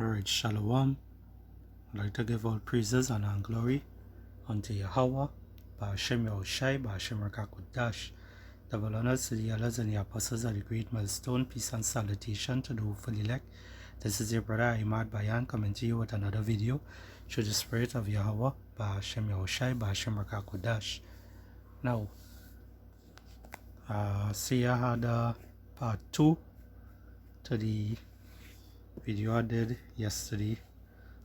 Alright, Shalom. I'd like to give all praises and glory unto Yahweh, Ba'ashem Yahushai, Ba'ashem Rakakudash. Double honors to the elders and the apostles of the great milestone. Peace and salutation to the hopeful elect. This is your brother Ahmad Bayan coming to you with another video. Through the spirit of Yahweh, Ba'ashem Yahushai, Ba'ashem Rakakudash. Now, see I had part 2 to the video I did yesterday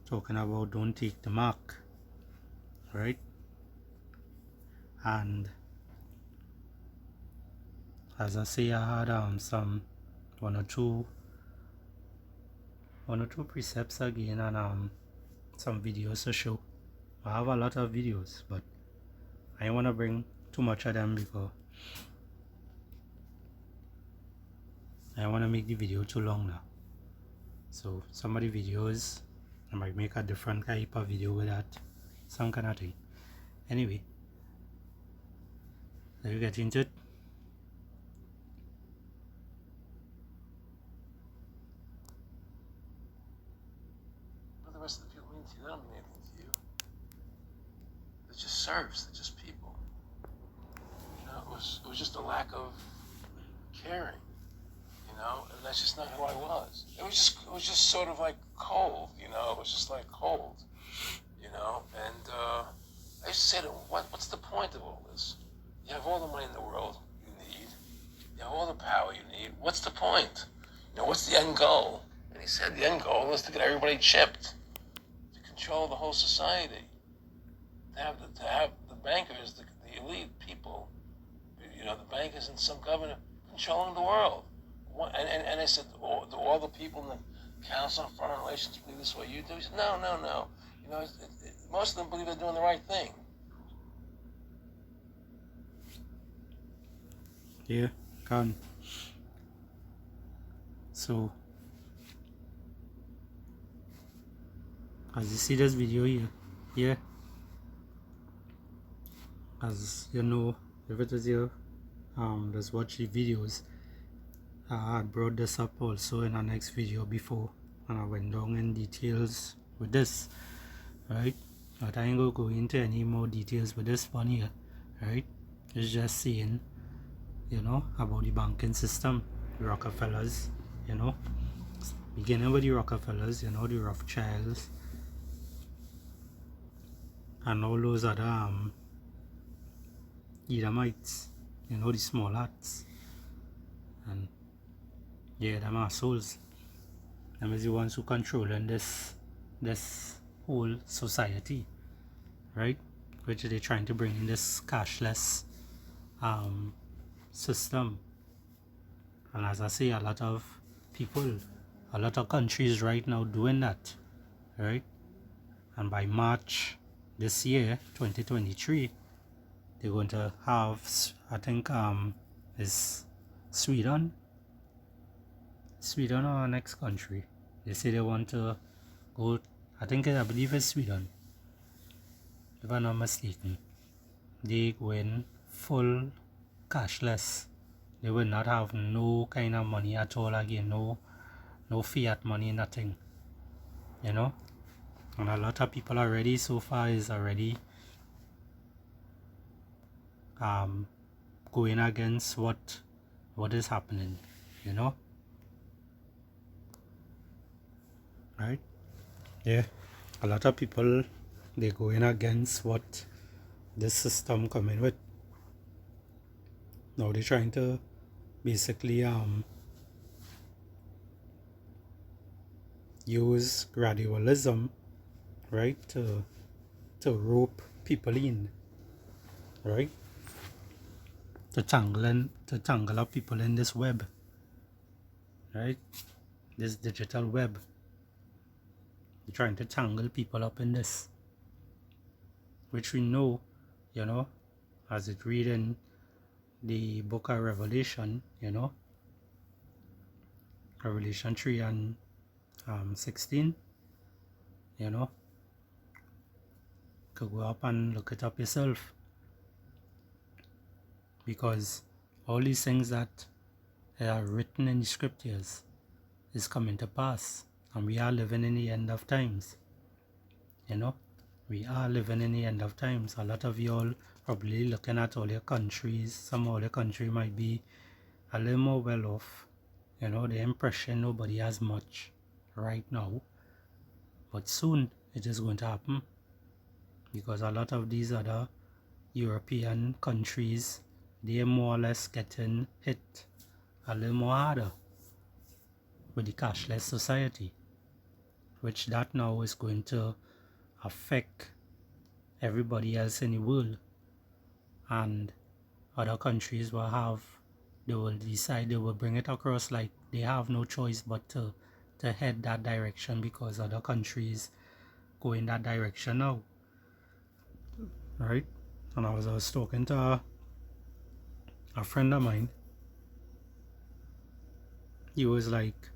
talking about don't take the mark, right? And as I say, I had some one or two precepts again, and some videos to show. I have a lot of videos, but I don't want to bring too much of them because I don't want to make the video too long now. So some of the videos I might make a different type of video with that, some kind of thing. Anyway, let's get into it. What the rest of the people mean to you? They don't mean anything to you. They're just serfs. They're just people. You know, it was just a lack of caring. You know, and that's just not who I was. It was just sort of like cold. You know, it was just like cold. You know, and I used to say to him, what's the point of all this? You have all the money in the world you need. You have all the power you need. What's the point? You know, what's the end goal? And he said the end goal is to get everybody chipped, to control the whole society, to have the bankers, the elite people, you know, the bankers and some governor controlling the world. And I said, do all the people in the Council on Foreign Relations believe this way you do? He said, no. You know, most of them believe they're doing the right thing. Yeah, gone. So, as you see this video here, as you know, if it is here, just watch the videos. I had brought this up also in our next video before, and I went down in details with this, right? But I ain't gonna go into any more details with this one here, right? It's just saying, you know, about the banking system, the Rockefellers, you know, beginning with the Rockefellers, you know, the Rothschilds, and all those other Edomites, you know, the small hats, and yeah, them assholes. Them is the ones who controlling this whole society, right? Which they're trying to bring in this cashless system. And as I say, a lot of people, a lot of countries right now doing that, right? And by March this year, 2023, they're going to have, I think, is Sweden or our next country. They say they want to go, I believe it's Sweden, if I'm not mistaken. They go in full cashless. They will not have no kind of money at all again, no fiat money, nothing, you know. And a lot of people already so far is already going against what is happening, you know. Right? Yeah, a lot of people, they're going against what this system coming with. Now they're trying to basically use gradualism, right, to rope people in, right, to tangle up people in this web, right, this digital web. They're trying to tangle people up in this, which we know, you know, as it read in the book of Revelation, you know, Revelation 3 and 16, you know. Could go up and look it up yourself, because all these things that are written in the scriptures is coming to pass, And we are living in the end of times. You know, we are living in the end of times. A lot of y'all probably looking at all your countries. Some of the country might be a little more well off. You know, the impression nobody has much right now. But soon it is going to happen, because a lot of these other European countries, they're more or less getting hit a little more harder with the cashless society, which that now is going to affect everybody else in the world. And other countries will have, they will decide, they will bring it across like they have no choice but to head that direction, because other countries go in that direction now, right? And I was talking to a friend of mine. He was like,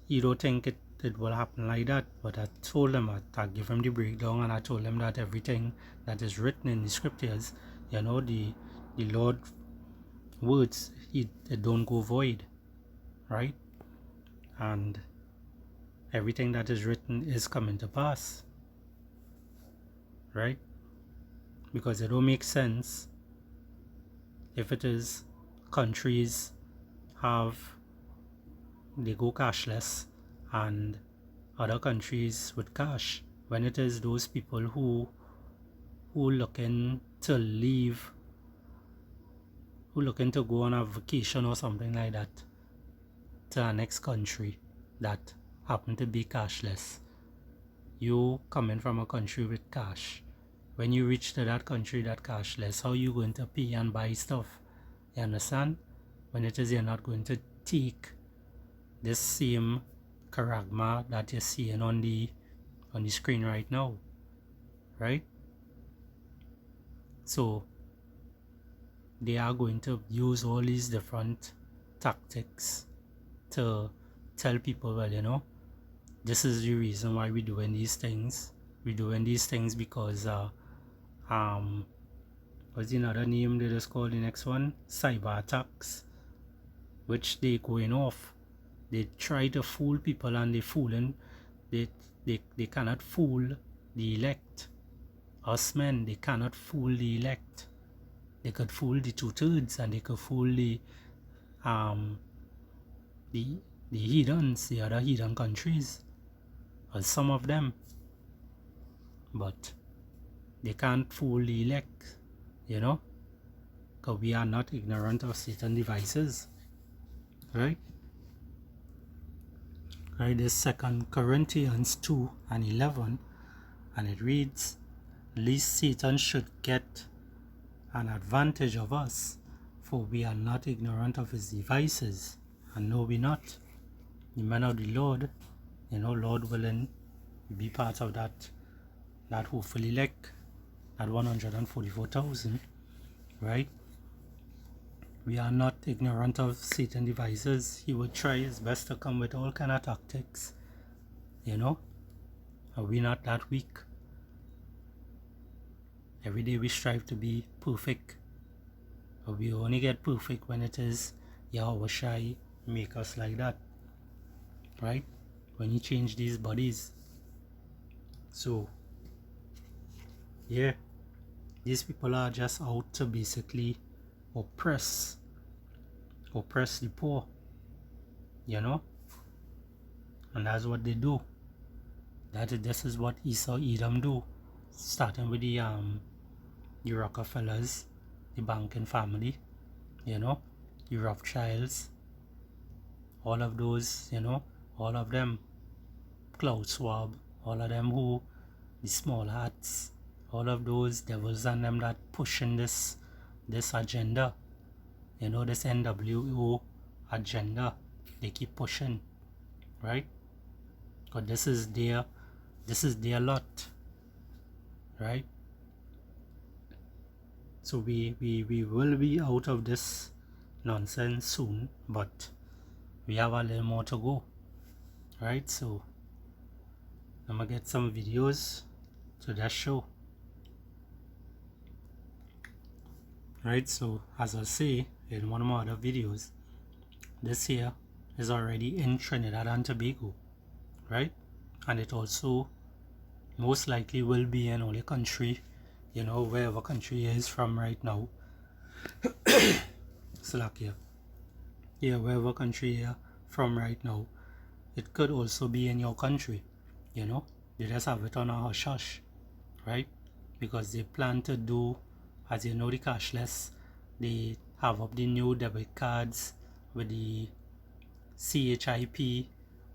you don't think it will happen like that? But I told him, I gave him the breakdown, and I told him that everything that is written in the scriptures, you know, the Lord words, it don't go void, right? And everything that is written is coming to pass, right? Because it don't make sense if it is countries they go cashless and other countries with cash, when it is those people who looking to leave, who looking to go on a vacation or something like that to our next country that happen to be cashless. You coming from a country with cash, when you reach to that country that cashless, how you going to pay and buy stuff? You understand? When it is you're not going to take this same charagma that you're seeing on the screen right now, right? So they are going to use all these different tactics to tell people, well, you know, this is the reason why we're doing these things. We're doing these things because what's another name they just call the next one? Cyber attacks, which they going off. They try to fool people, and they fooling. They cannot fool the elect. Us men, they cannot fool the elect. They could fool the 2/3, and they could fool the heathens, the other heathen countries, or some of them, but they can't fool the elect, you know, because we are not ignorant of Satan devices, right? Right, this 2 Corinthians 2:11, and it reads, "Lest Satan should get an advantage of us, for we are not ignorant of his devices, and know we not." The men of the Lord, you know, Lord willing, be part of that hopefully elect, that 144,000, right? We are not ignorant of Satan's devices. He would try his best to come with all kind of tactics, you know. Are we not that weak? Every day we strive to be perfect, but we only get perfect when it is Yahweh Shai make us like that, right? When you change these bodies. So yeah, these people are just out to basically oppress the poor, you know, and that's what they do. This is what Esau Edom do, starting with the Rockefellers, the banking family, you know, the Rothschilds, all of those, you know, all of them, Klaus Schwab, all of them who, the small hats, all of those devils and them that pushing this agenda, you know, this NWO agenda, they keep pushing, right? Because this is their lot, right? So we will be out of this nonsense soon, but we have a little more to go, right? So I'm gonna get some videos to that show, right? So as I say in one of my other videos, this here is already in Trinidad and Tobago, right? And it also most likely will be in only country, wherever country is from right now. Slovakia. Yeah, wherever country you're from right now. It could also be in your country, They just have it on a hush hush, right? Because they plan to do, as you know, the cashless. They have up the new debit cards with the CHIP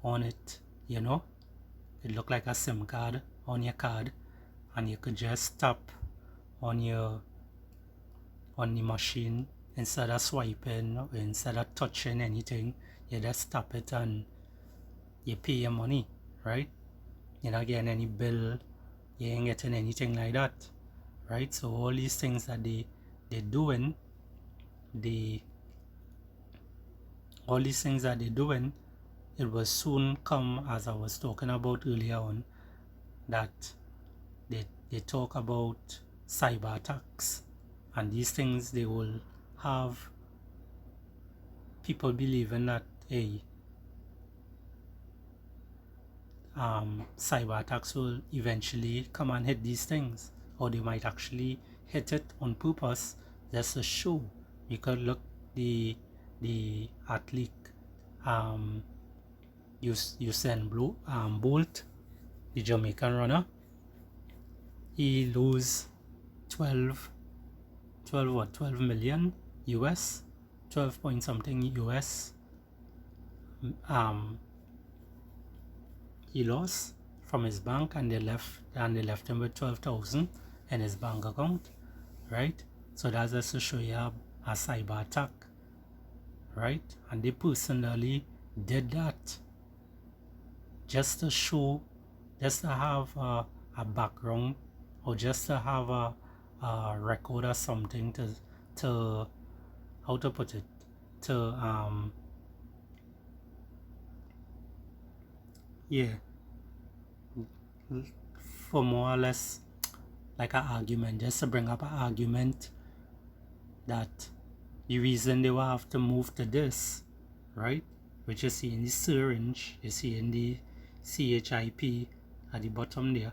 on it, It look like a SIM card on your card, and you could just tap on the machine instead of swiping, or instead of touching anything. You just tap it and you pay your money, right? You're not getting any bill, you ain't getting anything like that, right? So all these things that they're doing, all these things that they're doing, it will soon come, as I was talking about earlier on, that they talk about cyber attacks, and these things, they will have people believing that, hey, cyber attacks will eventually come and hit these things, or they might actually hit it on purpose just to show. You could look the athlete, Usain Bolt, the Jamaican runner. He lose 12 million US, 12 point something US. He lost from his bank, and they left him with 12,000 in his bank account, right? So that's just to show you a cyber attack, right? And they personally did that just to show, just to have a background, or just to have a record or something to how to put it, to yeah, for more or less like an argument, just to bring up an argument that the reason they will have to move to this, right? Which you see in the syringe, you see in the CHIP at the bottom there,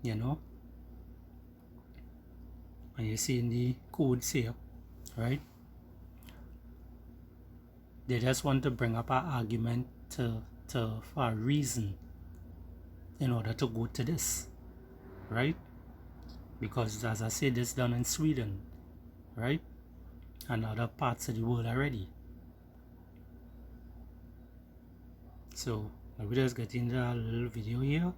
and you see in the codes here, right? They just want to bring up an argument for a reason in order to go to this, right? Because as I said, this done in Sweden, right? And other parts of the world already. So we just get into a little video here.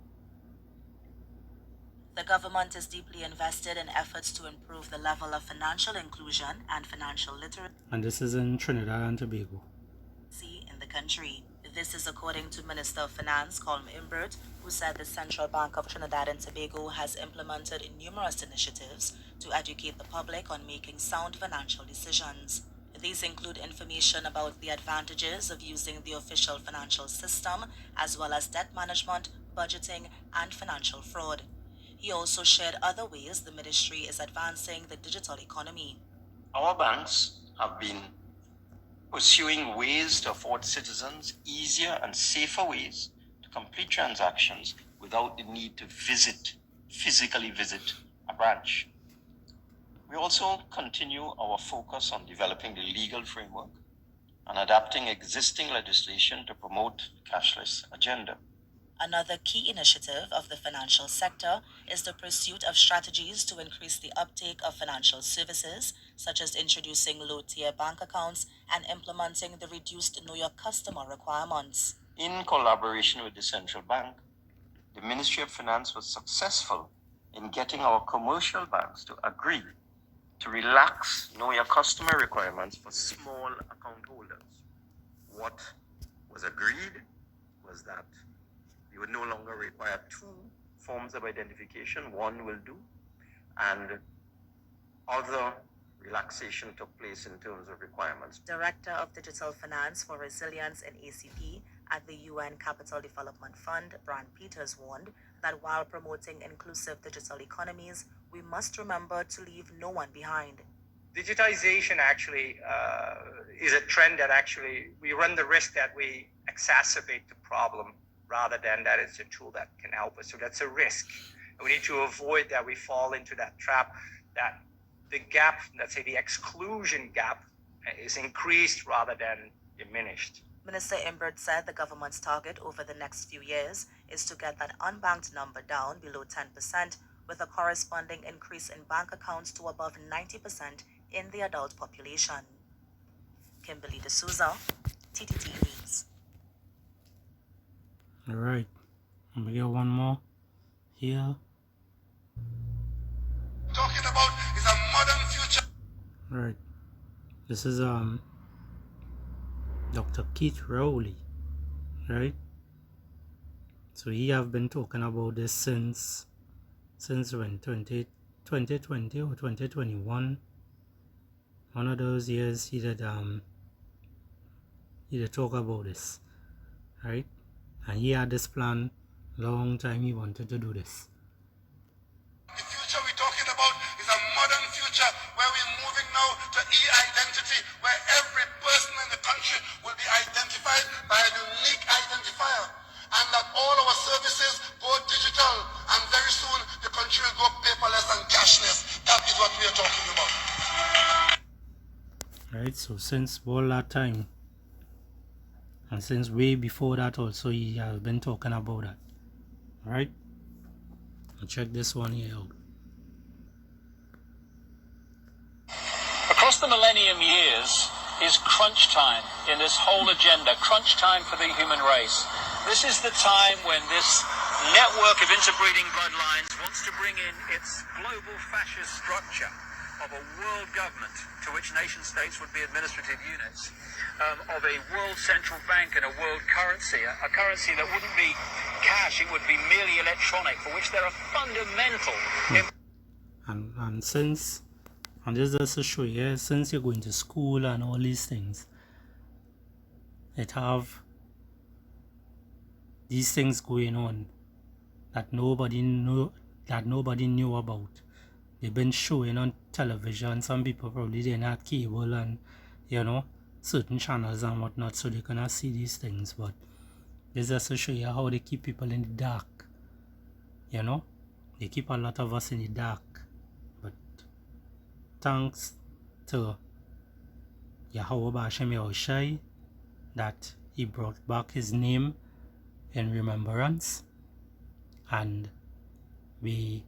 The government is deeply invested in efforts to improve the level of financial inclusion and financial literacy. And this is in Trinidad and Tobago. In the country. This is according to Minister of Finance Colm Imbert, who said the Central Bank of Trinidad and Tobago has implemented numerous initiatives to educate the public on making sound financial decisions. These include information about the advantages of using the official financial system, as well as debt management, budgeting, and financial fraud. He also shared other ways the ministry is advancing the digital economy. Our banks have been pursuing ways to afford citizens easier and safer ways to complete transactions without the need to physically visit a branch. We also continue our focus on developing the legal framework and adapting existing legislation to promote the cashless agenda. Another key initiative of the financial sector is the pursuit of strategies to increase the uptake of financial services, such as introducing low-tier bank accounts and implementing the reduced Know Your Customer requirements. In collaboration with the central bank, the Ministry of Finance was successful in getting our commercial banks to agree to relax Know Your Customer requirements for small account holders. What was agreed was that you would no longer require two forms of identification, one will do, and other relaxation took place in terms of requirements. Director of Digital Finance for Resilience in ACP at the UN Capital Development Fund, Brand Peters, warned that while promoting inclusive digital economies, we must remember to leave no one behind. digitization actually is a trend that actually we run the risk that we exacerbate the problem rather than that it's a tool that can help us. So that's a risk. And we need to avoid that we fall into that trap, that the gap, let's say the exclusion gap, is increased rather than diminished. Minister Imbert said the government's target over the next few years is to get that unbanked number down below 10%, with a corresponding increase in bank accounts to above 90% in the adult population. Kimberly D'Souza, TTT News. All right, we get one more here. Talking about is a modern future. All right, this is Dr. Keith Rowley, right? So he have been talking about this since when 2020 or 2021. One of those years he did talk about this, right? And he had this plan long time he wanted to do this. The future we're talking about is a modern future where we're moving now to e-identity, where every person in the country will be identified by a unique identifier, and that all our services go digital, and very soon the country will go paperless and cashless. That is what we are talking about. Right, so since all that time, and since way before that also, he has been talking about that. Right, and check this one here out. Across the millennium years is crunch time in this whole agenda, crunch time for the human race. This is the time when this network of interbreeding bloodlines wants to bring in its global fascist structure of a world government to which nation states would be administrative units, of a world central bank and a world currency, a currency that wouldn't be cash, it would be merely electronic, for which there are fundamental... And since, and this is just to show you, since you're going to school and all these things, it have these things going on that nobody knew about. They've been showing on television. Some people probably didn't have cable and, you know, certain channels and whatnot, so they cannot see these things. But this is to show you how they keep people in the dark. You know, they keep a lot of us in the dark. But thanks to Yahweh Bashem Yahushai that he brought back his name in remembrance, and we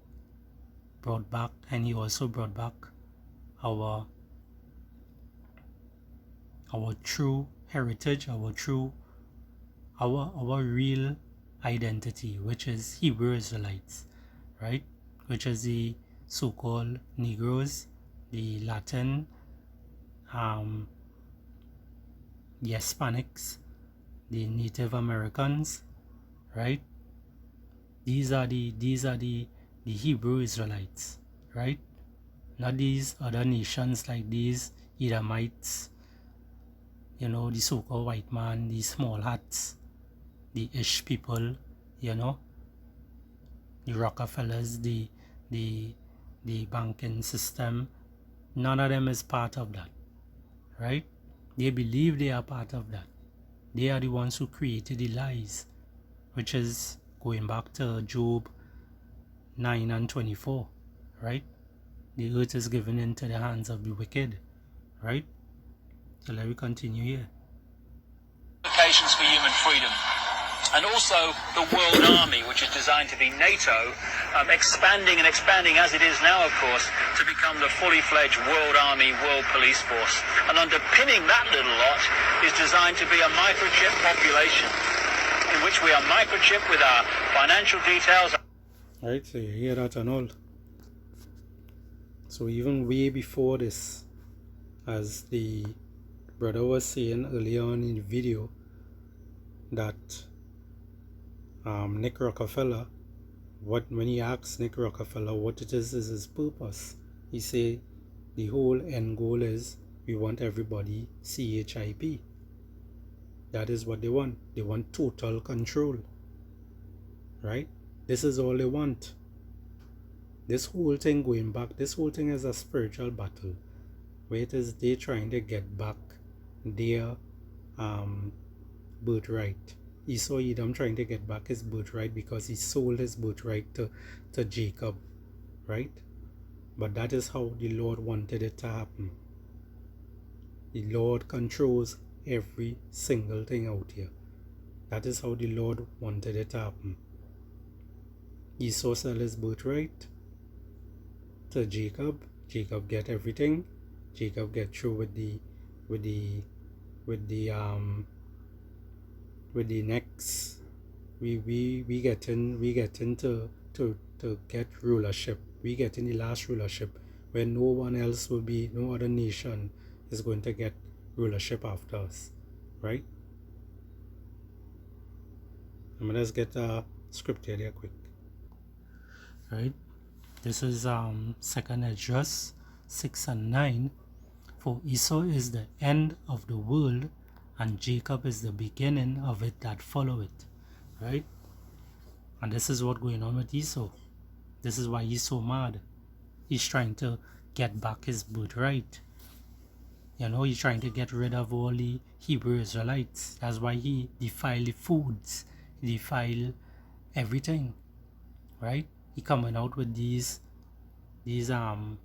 brought back, and he also brought back our true heritage, our real identity, which is Hebrew Israelites, right? Which is the so-called Negroes, the Latin, the Hispanics, the Native Americans, right? These are the Hebrew Israelites, right? Not these other nations like these Edomites, you know, the so-called white man, the small hats, the Ish people, you know, the Rockefellers, the banking system. None of them is part of that, right? They believe they are part of that. They are the ones who created the lies, which is going back to Job 9 and 24, right? The earth is given into the hands of the wicked, right? So let me continue here. Implications for human freedom. And also the World Army, which is designed to be NATO, expanding as it is now, of course, to become the fully fledged World Army, World Police Force. And underpinning that little lot is designed to be a microchip population, in which we are microchipped with our financial details. Right, so you hear that and all. So even way before this, as the brother was saying earlier on in the video, that Nick Rockefeller, when he asked Nick Rockefeller what it is his purpose, he said the whole end goal is we want everybody CHIP. That is what they want. They want total control, right? This is all they want. This whole thing going back, this whole thing is a spiritual battle. where it is they trying to get back their birthright. Esau Edom trying to get back his birthright because he sold his birthright to Jacob, right? But that is how the Lord wanted it to happen. The Lord controls every single thing out here. That is how the Lord wanted it to happen. Esau sell his birthright to Jacob. Jacob get everything. Jacob get through with the next. We getting to get rulership. We get in the last rulership where no one else will be, no other nation is going to get rulership after us, right? Let's get a scripture there quick. Right, this is 2nd Esdras 6 and 9. For Esau is the end of the world, and Jacob is the beginning of it that follow it. Right, and this is what going on with Esau. This is why he's so mad. He's trying to get back his birthright. You know, he's trying to get rid of all the Hebrew Israelites. That's why he defile the foods, he defile everything, right? He coming out with these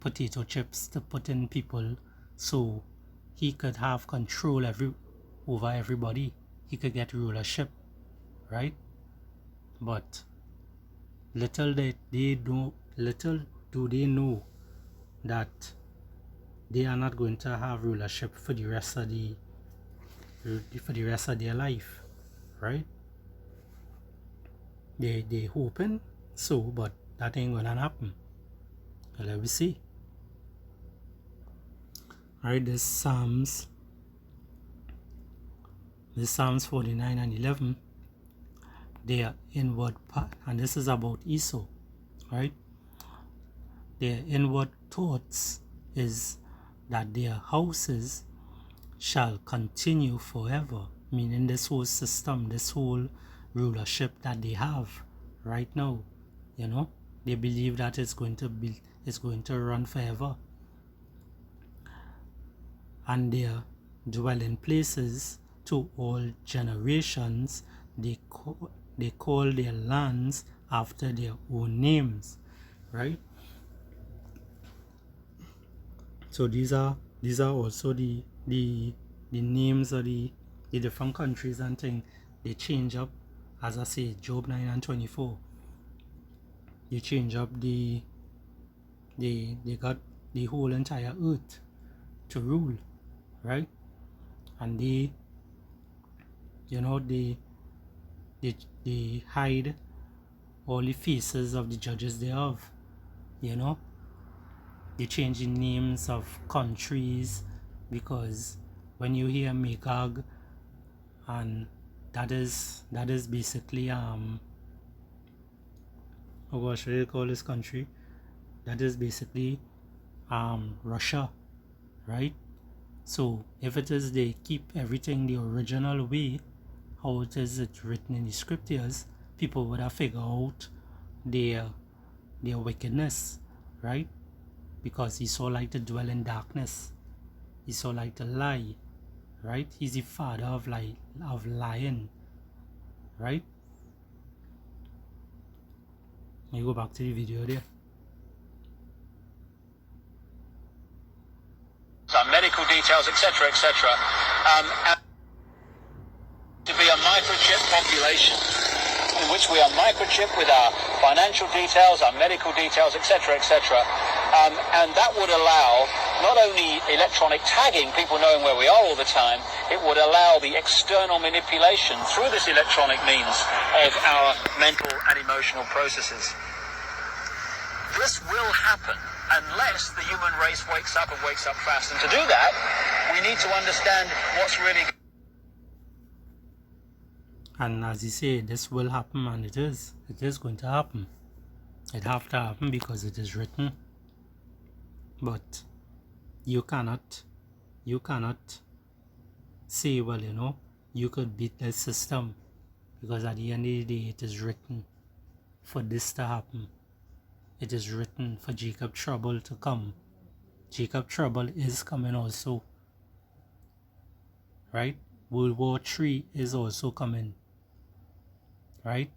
potato chips to put in people so he could have control over everybody. He could get rulership, right? But little do they know that they are not going to have rulership for the rest of their life, right? They hoping so, but that ain't gonna happen. Let me see. Alright, this Psalms 49 and 11. Their inward part, and this is about Esau, right? Their inward thoughts is that their houses shall continue forever, meaning this whole system, this whole rulership that they have right now, you know, they believe that it's going to run forever. And their dwelling places to all generations, they call their lands after their own names, right? So these are also the names of the different countries and things. They change up, as I say, Job 9 and 24. They change up they got the whole entire earth to rule, right? And they hide all the faces of the judges thereof, you know. They change the names of countries, because when you hear Magog, and that is basically what should I call this country? That is basically Russia, right? So if it is they keep everything the original way, how it is written in the scriptures, people would have figured out their wickedness, right? Because Esau like to dwell in darkness. Esau like to lie, right? He's the father of lying, right? Let me go back to the video there. Medical details, etc., etc. To be a microchip population, in which we are microchipped with our financial details, our medical details, etc., etc. And that would allow not only electronic tagging, people knowing where we are all the time, it would allow the external manipulation through this electronic means of our mental and emotional processes. This will happen unless the human race wakes up and wakes up fast. And to do that, we need to understand what's really. And as you say, this will happen, and it is going to happen. It have to happen because it is written. But you cannot say, well, you know, you could beat the system, because at the end of the day, it is written for this to happen. It is written for Jacob trouble to come. Jacob Trouble is coming also, right? World War III is also coming, right?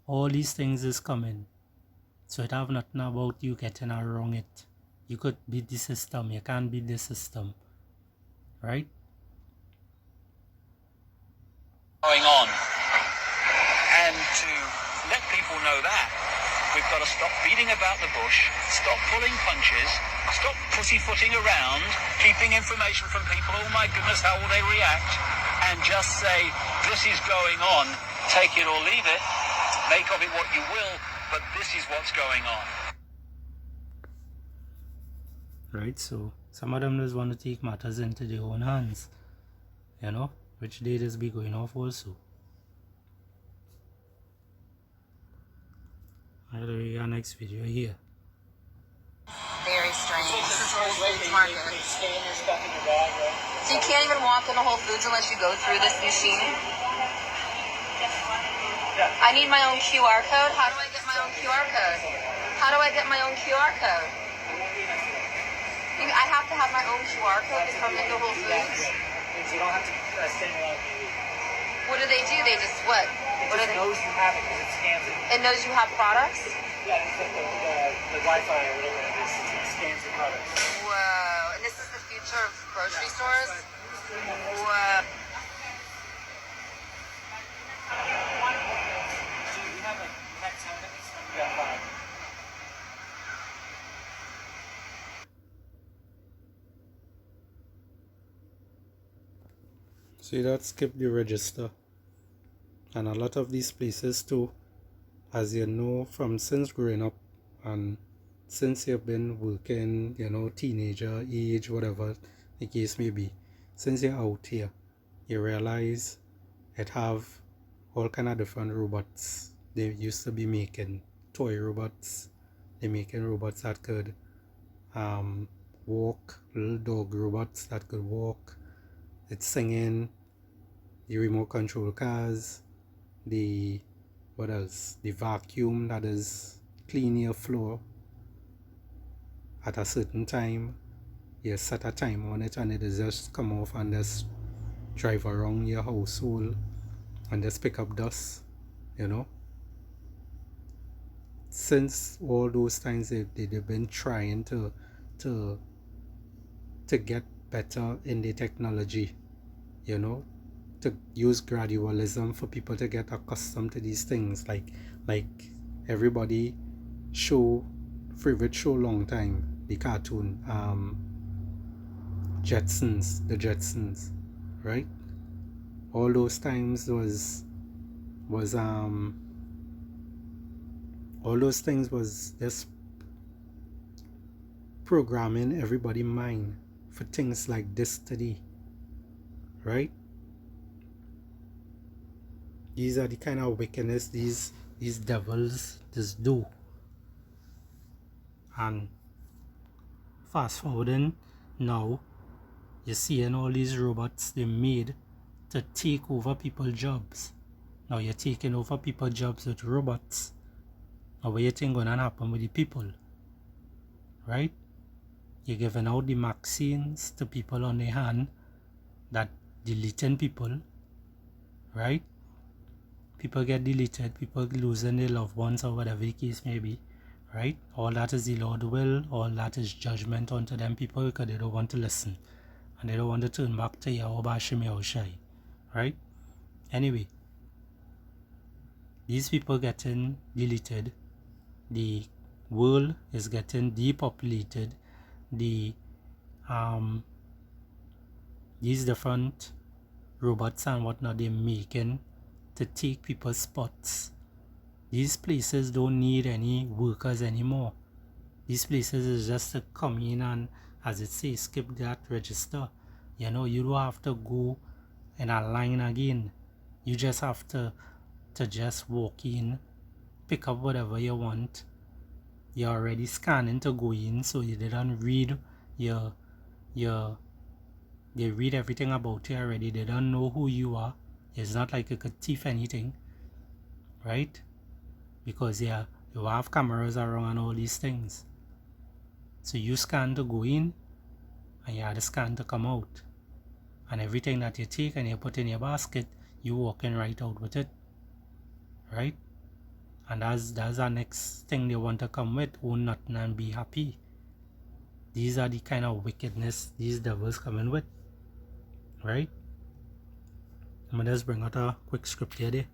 All these things is coming. So it have nothing about you getting around it. You could beat the system, you can't beat the system, right? Going on. And to let people know that, we've got to stop beating about the bush, stop pulling punches, stop pussyfooting around, keeping information from people, oh my goodness, how will they react? And just say, this is going on, take it or leave it, make of it what you will, but this is what's going on. Right, so some of them just want to take matters into their own hands, you know, which they just be going off also. I'll do your next video here. Very strange. Whole Foods Market. So you can't even walk into Whole Foods unless you go through this machine? I need my own QR code. How do I get my own QR code? How do I get my own QR code? I have to have my own QR code to come into Whole Foods? You don't have to stand in line. What do? They just what? It just knows you have it because it scans it. It knows you have products? Yeah, it's like the Wi-Fi or whatever it is. It scans your products. Whoa. And this is the future of grocery stores? Whoa. So you have like 10 minutes? You got 5. See that skip the register. And a lot of these places too, as you know from since growing up and since you've been working, you know, teenager age, whatever the case may be, since you're out here, you realize it have all kind of different robots. They used to be making toy robots. They're making robots that could walk, little dog robots that could walk. It's singing, the remote control cars, the what else? The vacuum that is clean your floor at a certain time. You set a time on it and it is just come off and just drive around your household and just pick up dust, you know. Since all those times they've been trying to get better in the technology, you know, to use gradualism for people to get accustomed to these things, like everybody favorite show long time, the cartoon the Jetsons, right? All those times was all those things was just programming everybody's mind for things like this today, right? These are the kind of wickedness these devils just do. And fast forwarding now, you're seeing all these robots they made to take over people's jobs. Now you're taking over people's jobs with robots. Now what you think gonna happen with the people? Right? You're giving out the vaccines to people on their hand that deleting people, right? People get deleted, people losing their loved ones or whatever the case may be, right? All that is the Lord will, all that is judgment unto them people because they don't want to listen and they don't want to turn back to Yahweh Hashem Yahushai, right? Anyway, these people getting deleted, the world is getting depopulated, these different robots and whatnot they're making to take people's spots. These places don't need any workers anymore. These places is just to come in and, as it says, skip that register. You know, you don't have to go in a line again. You just have to just walk in, pick up whatever you want. You're already scanning to go in, so you didn't read they read everything about you already. They don't know who you are. It's not like you could thief anything, right? Because you have cameras around and all these things. So you scan to go in, and you have to scan to come out. And everything that you take and you put in your basket, you walking right out with it. Right? And that's our next thing they want to come with, own nothing and be happy. These are the kind of wickedness these devils coming with. Right? I'm gonna just bring out a quick script here there.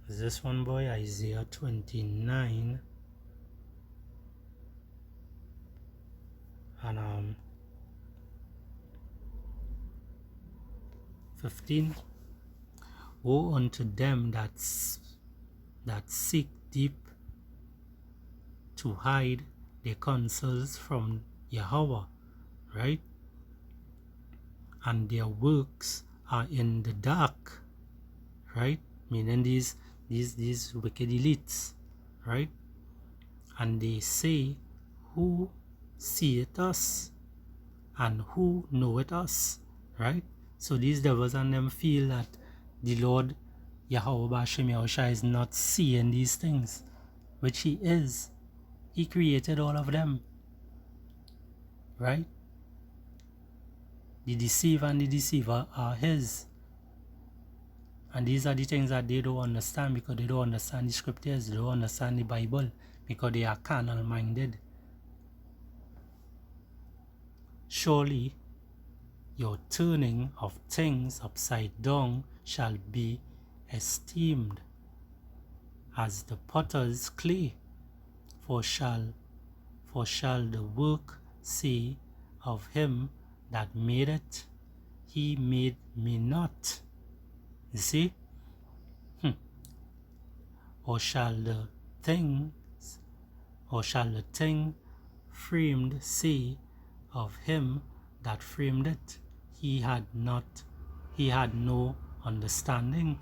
Is this one, boy? Isaiah 29 and 15. Woe unto them that seek deep to hide their counsels from Yahweh, right? And their works are in the dark, right? Meaning these wicked elites, right? And they say, who seeth us and who knoweth us, right? So these devils and them feel that the Lord Yahweh Bashem Yahushua is not seeing these things, which he is. He created all of them, right? The deceiver and the deceiver are his. And these are the things that they don't understand because they don't understand the scriptures, they don't understand the Bible because they are carnal minded. Surely your turning of things upside down shall be esteemed as the potter's clay, for shall the work say of him that made it, he made me not. You see? Or shall the thing framed say of him that framed it, he had no understanding,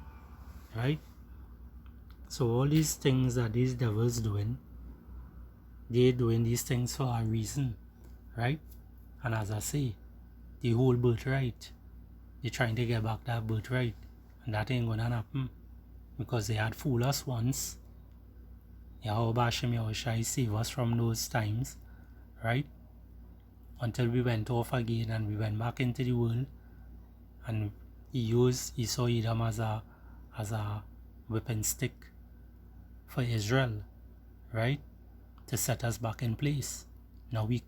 right? So all these things that these devils doing, they're doing these things for a reason, right? And as I say, the whole birthright, they're trying to get back that birthright, and that ain't gonna happen because they had fooled us once. Yahweh Bashem Yahushua save us from those times, right? Until we went off again and we went back into the world, and he saw Edom as a whipping stick for Israel, right? To set us back in place. Now Yahweh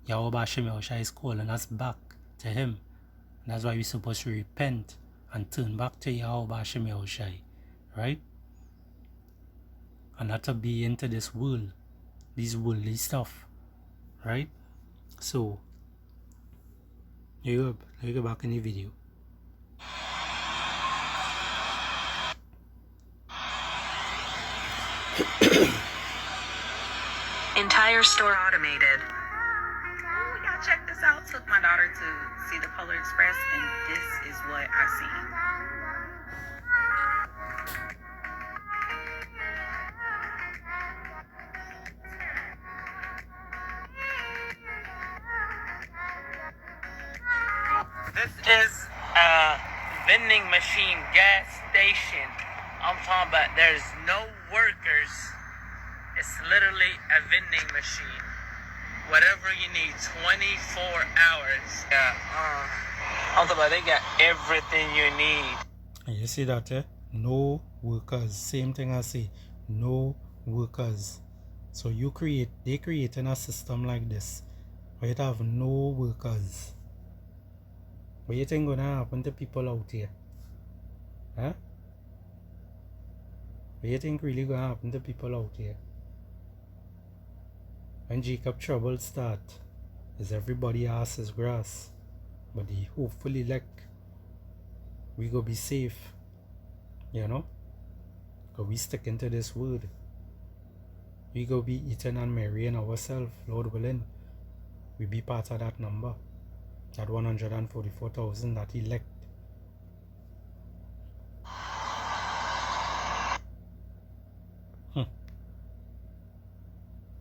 Bashem Yahushua is calling us back to him. And that's why we're supposed to repent and turn back to Yahweh Bashem Yahushua, right? And not to be into this world, this worldly stuff, right? So, you go back in the video. Entire store automated. Oh, y'all check this out. Took my daughter to see the Polar Express, and this is what I seen. This is a vending machine gas station. I'm talking about there's no workers. It's literally a vending machine. Whatever you need, 24 hours. Yeah, I'm talking about they got everything you need. And you see that, eh? No workers. Same thing I say. No workers. So they creating a system like this where you have no workers. What you think gonna happen to people out here? Huh? What you think really gonna happen to people out here? When Jacob trouble start, is everybody ass is grass. But hopefully we go be safe. You know? Because we stick into this word. We go be eating and marrying ourselves, Lord willing. We be part of that number. That 144,000 that elect.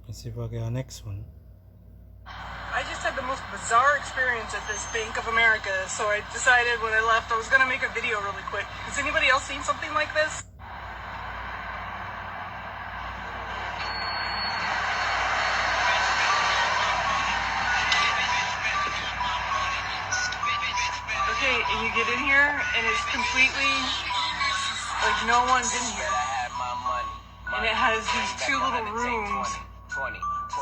Let's see if I get our next one. I just had the most bizarre experience at this Bank of America, so I decided when I left I was gonna make a video really quick. Has anybody else seen something like this? Okay, and you get in here and it's completely like no one's in here. And it has these two little rooms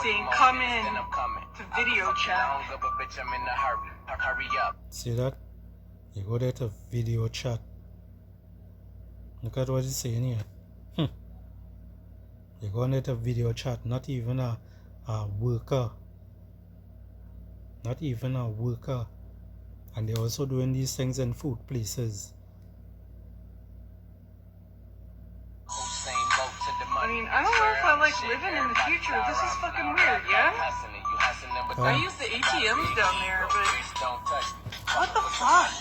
saying come in to video chat. See that? You go there to video chat. Look at what it's saying here. You go there to video chat, not even a worker. Not even a worker. And they're also doing these things in food places. I mean, I don't know if I like living in the future. This is fucking weird, yeah? I use the ATMs down there, but what the fuck?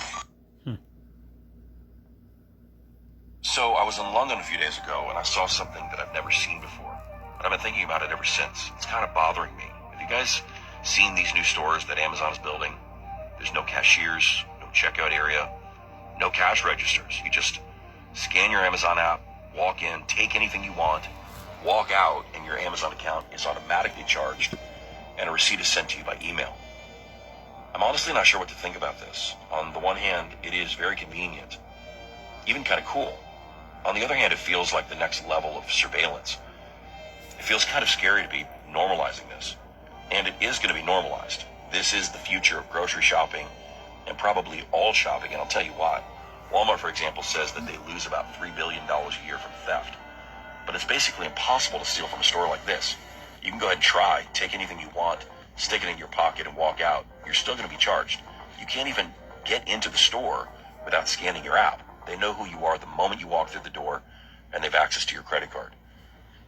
So I was in London a few days ago and I saw something that I've never seen before. And I've been thinking about it ever since. It's kind of bothering me. Have you guys seen these new stores that Amazon is building? There's no cashiers, no checkout area, no cash registers. You just scan your Amazon app, walk in, take anything you want, walk out, and your Amazon account is automatically charged and a receipt is sent to you by email. I'm honestly not sure what to think about this. On the one hand, it is very convenient, even kind of cool. On the other hand, it feels like the next level of surveillance. It feels kind of scary to be normalizing this. And it is going to be normalized. This is the future of grocery shopping and probably all shopping, and I'll tell you why. Walmart, for example, says that they lose about $3 billion a year from theft. But it's basically impossible to steal from a store like this. You can go ahead and try, take anything you want, stick it in your pocket and walk out. You're still going to be charged. You can't even get into the store without scanning your app. They know who you are the moment you walk through the door, and they've access to your credit card.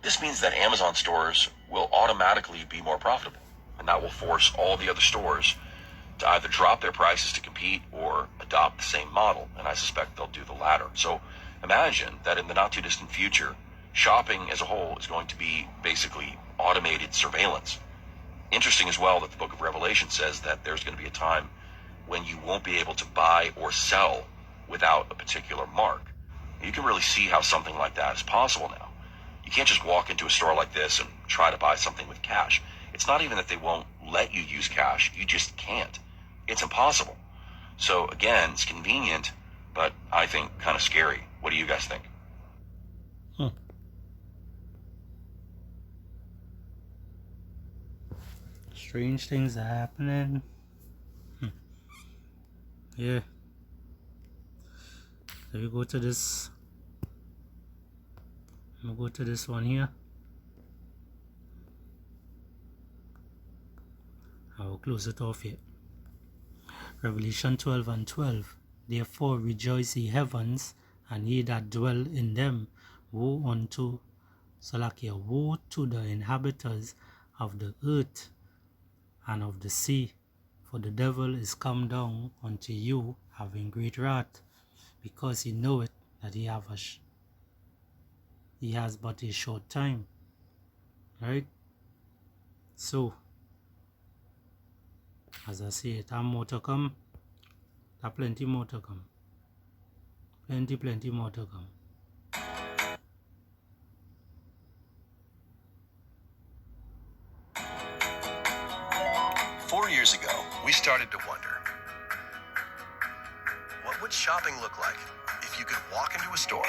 This means that Amazon stores will automatically be more profitable, and that will force all the other stores to either drop their prices to compete or adopt the same model, and I suspect they'll do the latter. So imagine that in the not too distant future, shopping as a whole is going to be basically automated surveillance. Interesting as well that the book of Revelation says that there's going to be a time when you won't be able to buy or sell without a particular mark. You can really see how something like that is possible now. You can't just walk into a store like this and try to buy something with cash. It's not even that they won't let you use cash. You just can't. It's impossible. So again, it's convenient, but I think kind of scary. What do you guys think? Strange things are happening. Yeah. Let me go to this. I'm gonna go to this one here. I will close it off here. Revelation 12:12. Therefore rejoice ye heavens, and ye that dwell in them. Woe unto Salakia, woe to the inhabitants of the earth and of the sea, for the devil is come down unto you, having great wrath, because he knoweth that he has but a short time. Right? So, as I say, it have more to come. There plenty more to come. Plenty more to come. Years ago, we started to wonder, what would shopping look like if you could walk into a store,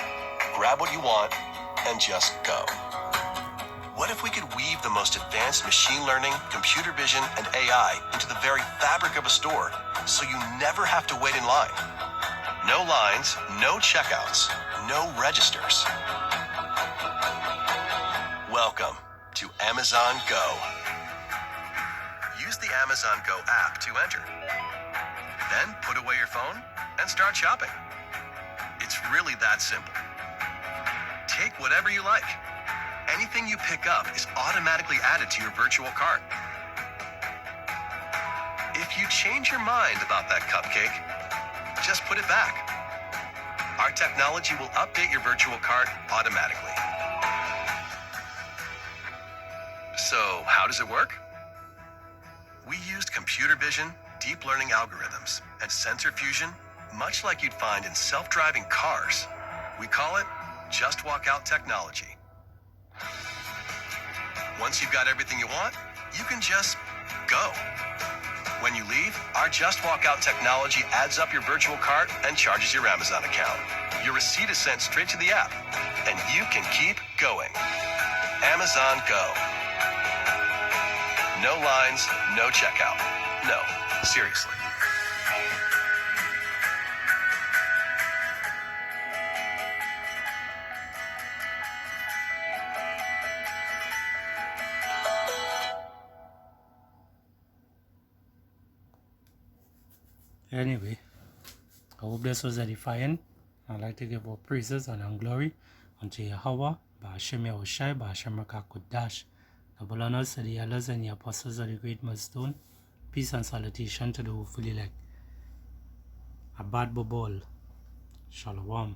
grab what you want, and just go? What if we could weave the most advanced machine learning, computer vision, and AI into the very fabric of a store, so you never have to wait in line? No lines, no checkouts, no registers. Welcome to Amazon Go. Use the Amazon Go app to enter. Then put away your phone and start shopping. It's really that simple. Take whatever you like. Anything you pick up is automatically added to your virtual cart. If you change your mind about that cupcake, just put it back. Our technology will update your virtual cart automatically. So, how does it work? We used computer vision, deep learning algorithms, and sensor fusion, much like you'd find in self-driving cars. We call it Just Walk Out technology. Once you've got everything you want, you can just go. When you leave, our Just Walk Out technology adds up your virtual cart and charges your Amazon account. Your receipt is sent straight to the app, and you can keep going. Amazon Go. No lines, no checkout. No, seriously. Anyway, I hope this was edifying. I'd like to give all praises and glory unto Yahweh, Ba'ashem Yahushai, Ba'ashem Rakakudash, the Bolanas, the elders, and the apostles of the great millstone. Peace and salutation to the hopefully like a bad bubble. Shalom.